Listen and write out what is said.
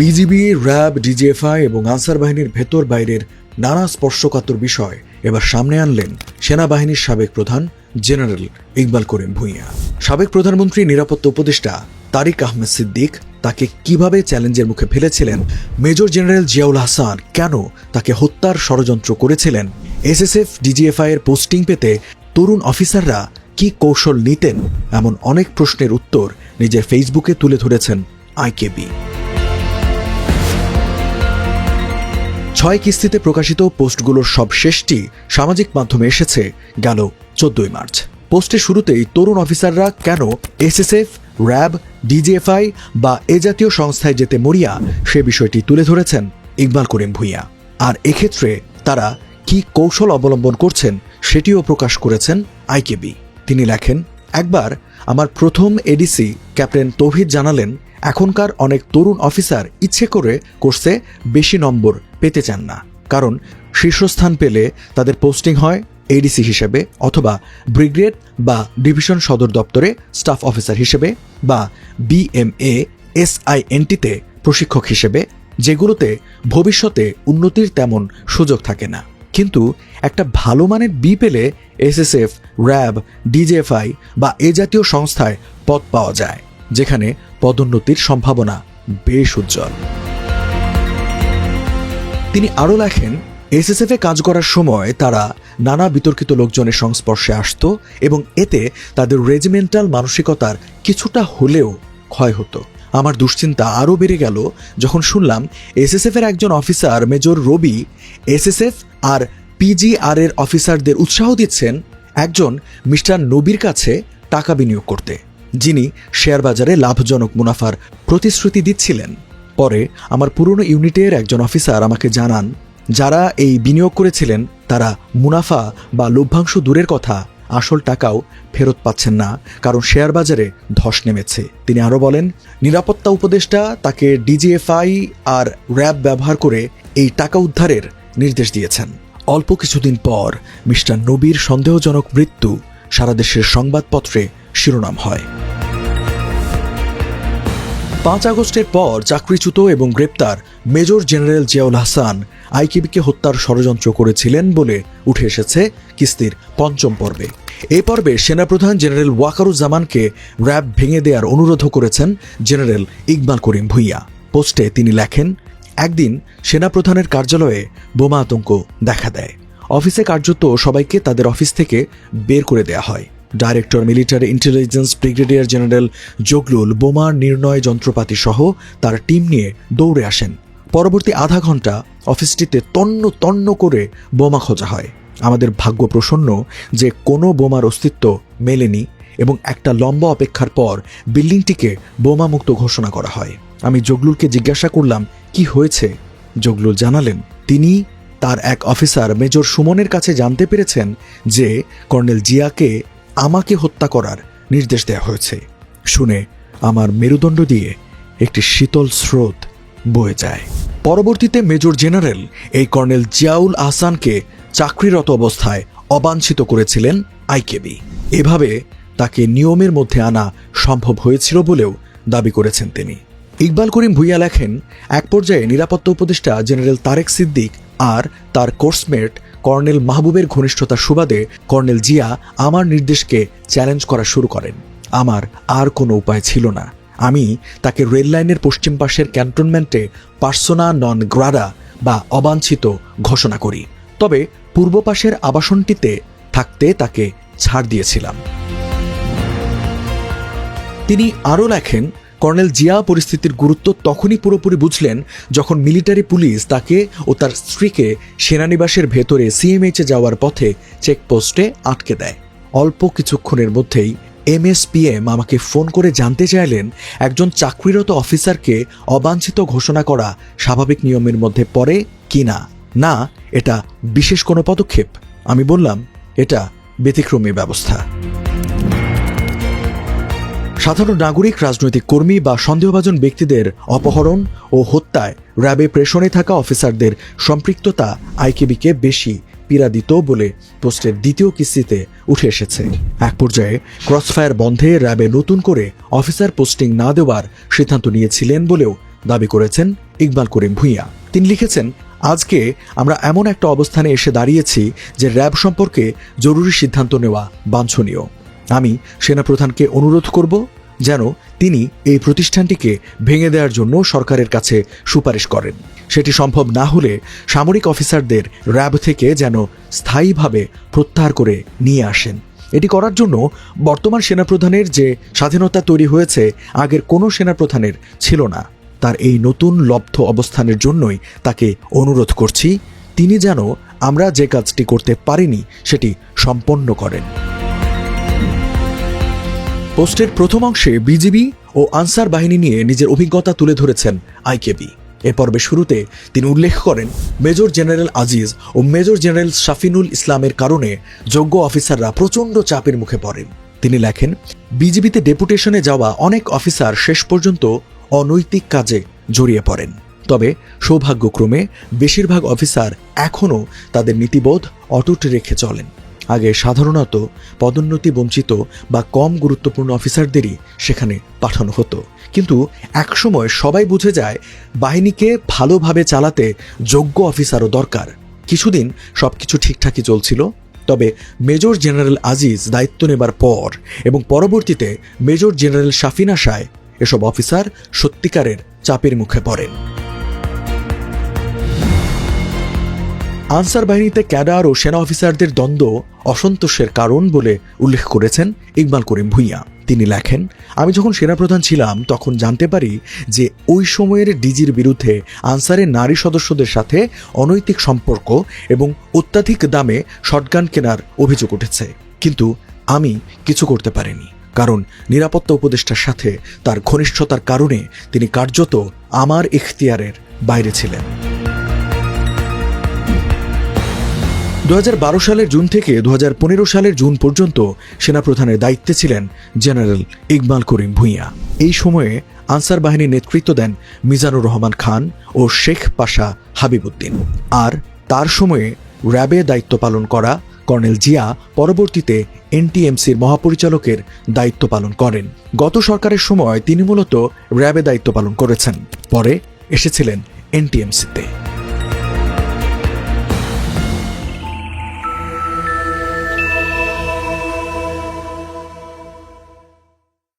BGB, RAB, DGFI এবং answer বাহিনীর ভেতর বাইরের নানা স্পর্শকাতর বিষয় এবার সামনে আনলেন সেনাবাহিনীর সাবেক প্রধান জেনারেল ইকবাল করিম ভূঁইয়া। সাবেক প্রধানমন্ত্রী নিরাপত্তা উপদেষ্টা তারিক আহমেদ সিদ্দিক তাকে কিভাবে চ্যালেঞ্জের মুখে ফেলেছিলেন, মেজর জেনারেল জিয়াউল হাসান কেন তাকে হত্যার ষড়যন্ত্র করেছিলেন, এসএসএফ ডিজিএফআই এর পোস্টিং পেতে তরুণ অফিসাররা কি কৌশল নিতেন, এমন অনেক প্রশ্নের উত্তর নিজের ফেসবুকে তুলে ধরেছেন আইকেবি। 6 কিস্তিতে প্রকাশিত পোস্টগুলোর সব শেষটি সামাজিক মাধ্যমে এসেছে গেল 14 মার্চ। পোস্টের শুরুতেই তরুণ অফিসাররা কেন এসএসএফ, র্যাব, ডিজিএফআই বা এ জাতীয় সংস্থায় যেতে মরিয়া সে বিষয়টি তুলে ধরেছেন ইকবাল করিম ভূঁইয়া। আর এক্ষেত্রে তারা কি কৌশল অবলম্বন করছেন সেটিও প্রকাশ করেছেন আইকেবি। তিনি লেখেন, একবার আমার প্রথম এডিসি ক্যাপ্টেন তৌহিদ জানালেন, এখনকার অনেক তরুণ অফিসার ইচ্ছে করে কোর্সে বেশি নম্বর পেতে চান না, কারণ শীর্ষস্থান পেলে তাদের পোস্টিং হয় এডিসি হিসেবে অথবা ব্রিগেড বা ডিভিশন সদর দপ্তরে স্টাফ অফিসার হিসেবে বা বিএমএ এসআইএনটিতে প্রশিক্ষক হিসেবে, যেগুলোতে ভবিষ্যতে উন্নতির তেমন সুযোগ থাকে না। কিন্তু একটা ভালো মানের বি পেলে এসএসএফ, র্যাব, ডিজিএফআই বা এ জাতীয় সংস্থায় পদ পাওয়া যায়, যেখানে পদোন্নতির সম্ভাবনা বেশ উজ্জ্বল। তিনি আরও লেখেন, এসএসএফে কাজ করার সময় তারা নানা বিতর্কিত লোকজনের সংস্পর্শে আসত এবং এতে তাদের রেজিমেন্টাল মানসিকতার কিছুটা হলেও ক্ষয় হতো। আমার দুশ্চিন্তা আরও বেড়ে গেল যখন শুনলাম এসএসএফ এর একজন অফিসার মেজর রবি এসএসএফ আর পিজিআর এর অফিসারদের উৎসাহ দিচ্ছেন একজন মিস্টার নবীর কাছে টাকা বিনিয়োগ করতে, যিনি শেয়ার বাজারে লাভজনক মুনাফার প্রতিশ্রুতি দিচ্ছিলেন। পরে আমার পুরনো ইউনিটের একজন অফিসার আমাকে জানান, যারা এই বিনিয়োগ করেছিলেন তারা মুনাফা বা লভ্যাংশ দূরের কথা, আসল টাকাও ফেরত পাচ্ছেন না, কারণ শেয়ার বাজারে ধস নেমেছে। তিনি আরও বলেন, নিরাপত্তা উপদেষ্টা তাকে ডিজিএফআই আর র্যাব ব্যবহার করে এই টাকা উদ্ধারের নির্দেশ দিয়েছেন। অল্প কিছুদিন পর মিস্টার নবীর সন্দেহজনক মৃত্যু সারা দেশের সংবাদপত্রে শিরোনাম হয়। 5 আগস্টের পর চাকরিচ্যুত এবং গ্রেপ্তার মেজর জেনারেল জিয়াউল হাসান আইকেবিকে হত্যার ষড়যন্ত্র করেছিলেন বলে উঠে এসেছে কিস্তির 5ম পর্বে। এই পর্বে সেনাপ্রধান জেনারেল ওয়াকারুজ্জামানকে র্যাব ভেঙে দেওয়ার অনুরোধও করেছেন জেনারেল ইকবাল করিম ভূঁইয়া। পোস্টে তিনি লেখেন, একদিন সেনাপ্রধানের কার্যালয়ে বোমা আতঙ্ক দেখা দেয়। অফিসে কার্যত সবাইকে তাদের অফিস থেকে বের করে দেয়া হয়। Director military intelligence brigadier general Zaglul বোমার নির্ণয় যন্ত্রপাতি সহ তার টিম নিয়ে দৌড়ে আসেন। পরবর্তী আধা ঘন্টা অফিসটিতে তন্ন তন্ন করে বোমা খোঁজা হয়। আমাদের ভাগ্য প্রসন্ন যে কোনো বোমার অস্তিত্ব মেলেনি এবং একটা লম্বা অপেক্ষার পর বিল্ডিংটিকে বোমামুক্ত ঘোষণা করা হয়। আমি জগলুলকে জিজ্ঞাসা করলাম, কি হয়েছে? জগলুল জানালেন, তিনি তার এক অফিসার মেজর সুমনের কাছে জানতে পেরেছেন যে কর্নেল জিয়াকে আমাকে হত্যা করার নির্দেশ দেওয়া হয়েছে। শুনে আমার মেরুদণ্ড দিয়ে একটি শীতল স্রোত বয়ে যায়। পরবর্তীতে মেজর জেনারেল এই কর্নেল জিয়াউল আহসানকে চাকরিরত অবস্থায় অবাঞ্ছিত করেছিলেন আইকেবি। এভাবে তাকে নিয়মের মধ্যে আনা সম্ভব হয়েছিল বলেও দাবি করেছেন তিনি। ইকবাল করিম ভূঁইয়া লেখেন, এক পর্যায়ে নিরাপত্তা উপদেষ্টা জেনারেল তারেক সিদ্দিক আর তার কোর্সমেট কর্নেল মাহবুবের ঘনিষ্ঠতার সুবাদে কর্নেল জিয়া আমার নির্দেশকে চ্যালেঞ্জ করা শুরু করেন। আমার আর কোনো উপায় ছিল না। আমি তাকে রেল লাইনের পশ্চিম পাশের ক্যান্টনমেন্টে পার্সোনা নন গ্রাডা বা অবাঞ্ছিত ঘোষণা করি। তবে পূর্ব পাশের আবাসনটিতে থাকতে তাকে ছাড় দিয়েছিলাম। তিনি আরও লেখেন, কর্নেল জিয়া পরিস্থিতির গুরুত্ব তখনই পুরোপুরি বুঝলেন যখন মিলিটারি পুলিশ তাকে ও তার স্ত্রীকে সেনানিবাসের ভেতরে সিএমএইচে যাওয়ার পথে চেকপোস্টে আটকে দেয়। অল্প কিছুক্ষণের মধ্যেই এমএসপিএম আমাকে ফোন করে জানতে চাইলেন একজন চাকরিরত অফিসারকে অবাঞ্ছিত ঘোষণা করা স্বাভাবিক নিয়মের মধ্যে পড়ে কি না। না, এটা বিশেষ কোনো পদক্ষেপ। আমি বললাম, এটা ব্যতিক্রমী ব্যবস্থা। সাধারণ নাগরিক, রাজনৈতিক কর্মী বা সন্দেহভাজন ব্যক্তিদের অপহরণ ও হত্যায় র্যাবে প্রেষণে থাকা অফিসারদের সম্পৃক্ততা আইকেবিকে বেশি পীড়া দিত বলে পোস্টের দ্বিতীয় কিস্তিতে উঠে এসেছে। এক পর্যায়ে ক্রসফায়ার বন্ধে র্যাবে নতুন করে অফিসার পোস্টিং না দেওয়ার সিদ্ধান্ত নিয়েছিলেন বলেও দাবি করেছেন ইকবাল করিম ভূঁইয়া। তিনি লিখেছেন, আজকে আমরা এমন একটা অবস্থানে এসে দাঁড়িয়েছি যে র্যাব সম্পর্কে জরুরি সিদ্ধান্ত নেওয়া বাঞ্ছনীয়। আমি সেনাপ্রধানকে অনুরোধ করব যেন তিনি এই প্রতিষ্ঠানটিকে ভেঙে দেওয়ার জন্য সরকারের কাছে সুপারিশ করেন। সেটি সম্ভব না হলে সামরিক অফিসারদের র্যাব থেকে যেন স্থায়ীভাবে প্রত্যাহার করে নিয়ে আসেন। এটি করার জন্য বর্তমান সেনাপ্রধানের যে স্বাধীনতা তৈরি হয়েছে আগের কোনো সেনাপ্রধানের ছিল না। তার এই নতুন লব্ধ অবস্থানের জন্যই তাকে অনুরোধ করছি, তিনি যেন আমরা যে কাজটি করতে পারিনি সেটি সম্পন্ন করেন। পোস্টের প্রথম অংশে বিজিবি ও আনসার বাহিনী নিয়ে নিজের অভিজ্ঞতা তুলে ধরেছেন আইকেবি। এ পর্বের শুরুতে তিনি উল্লেখ করেন, মেজর জেনারেল আজিজ ও মেজর জেনারেল শাফিনুল ইসলামের কারণে যোগ্য অফিসাররা প্রচণ্ড চাপের মুখে পড়েন। তিনি লেখেন, বিজিবিতে ডেপুটেশনে যাওয়া অনেক অফিসার শেষ পর্যন্ত অনৈতিক কাজে জড়িয়ে পড়েন। তবে সৌভাগ্যক্রমে বেশিরভাগ অফিসার এখনও তাদের নীতিবোধ অটুট রেখে চলেন। আগে সাধারণত পদোন্নতি বঞ্চিত বা কম গুরুত্বপূর্ণ অফিসারদেরই সেখানে পাঠানো হতো, কিন্তু একসময় সবাই বুঝে যায় বাহিনীকে ভালোভাবে চালাতে যোগ্য অফিসারও দরকার। কিছুদিন সবকিছু ঠিকঠাকই চলছিল, তবে মেজর জেনারেল আজিজ দায়িত্ব নেবার পর এবং পরবর্তীতে মেজর জেনারেল শাফিন আসায় এসব অফিসার সত্যিকারের চাপের মুখে পড়েন। আনসার বাহিনীতে ক্যাডার ও সেনা অফিসারদের দ্বন্দ্ব অসন্তোষের কারণ বলে উল্লেখ করেছেন ইকবাল করিম ভূঁইয়া। তিনি লেখেন, আমি যখন সেনাপ্রধান ছিলাম তখন জানতে পারি যে ওই সময়ের ডিজির বিরুদ্ধে আনসারের নারী সদস্যদের সাথে অনৈতিক সম্পর্ক এবং অত্যাধিক দামে শটগান কেনার অভিযোগ উঠেছে, কিন্তু আমি কিছু করতে পারিনি, কারণ নিরাপত্তা উপদেষ্টার সাথে তার ঘনিষ্ঠতার কারণে তিনি কার্যত আমার ইখতিয়ারের বাইরে ছিলেন। 2012 সালের জুন থেকে 2015 সালের জুন পর্যন্ত সেনাপ্রধানের দায়িত্বে ছিলেন জেনারেল ইকবাল করিম ভূঁইয়া। এই সময়ে আনসার বাহিনীর নেতৃত্ব দেন মিজানুর রহমান খান ও শেখ পাশা হাবিবুদ্দিন। আর তার সময়ে র্যাবে দায়িত্ব পালন করা কর্নেল জিয়া পরবর্তীতে এনটিএমসির মহাপরিচালকের দায়িত্ব পালন করেন। গত সরকারের সময় তিনি মূলত র্যাবে দায়িত্ব পালন করেছেন, পরে এসেছিলেন এনটিএমসিতে।